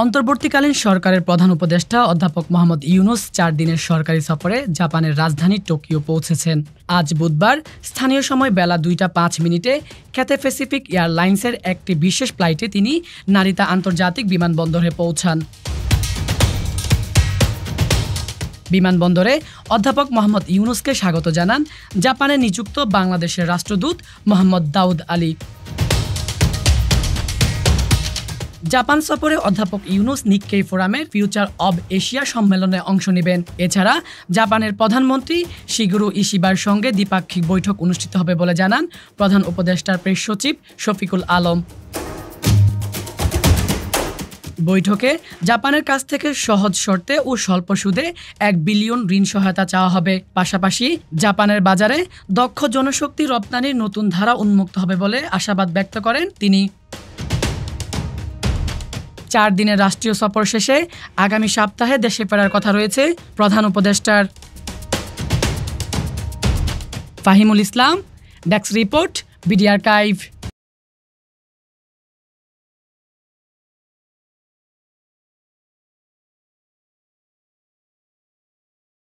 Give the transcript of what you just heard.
অন্তর্বর্তীকালীন সরকারের প্রধান উপদেষ্টা অধ্যাপক মোহাম্মদ ইউনূস ৪ দিনের সরকারি সফরে জাপানের রাজধানী টোকিও পৌঁছেছেন। আজ বুধবার স্থানীয় সময় বেলা ২টা ৫ মিনিটে ক্যাথে প্যাসিফিক এয়ারলাইন্সের একটি বিশেষ ফ্লাইটে তিনি নারিতা আন্তর্জাতিক বিমানবন্দরে পৌঁছান। বিমানবন্দরে অধ্যাপক মোহাম্মদ ইউনূসকে স্বাগত জানান জাপানে নিযুক্ত বাংলাদেশের রাষ্ট্রদূত মোহাম্মদ দাউদ আলী। জাপান সফরে অধ্যাপক ইউনূস নিক্কেই ফোরামের ফিউচার অব এশিয়া সম্মেলনে অংশ নেবেন। এছাড়া জাপানের প্রধানমন্ত্রী শিগেরু ইশিবার সঙ্গে দ্বিপাক্ষিক বৈঠক অনুষ্ঠিত হবে বলে জানান প্রধান উপদেষ্টার প্রেস সচিব শফিকুল আলম। বৈঠকে জাপানের কাছ থেকে সহজ শর্তে ও স্বল্প সুদে ১ বিলিয়ন ঋণ সহায়তা চাওয়া হবে। পাশাপাশি জাপানের বাজারে দক্ষ জনশক্তি রপ্তানির নতুন ধারা উন্মুক্ত হবে বলে আশাবাদ ব্যক্ত করেন তিনি। ৪ দিনের রাষ্ট্রীয় সফর শেষে আগামী সপ্তাহে দেশে ফেরার কথা রয়েছে প্রধান উপদেষ্টার। ফাহিমুল ইসলাম, ডেস্ক রিপোর্ট, বিডি আর্কাইভ।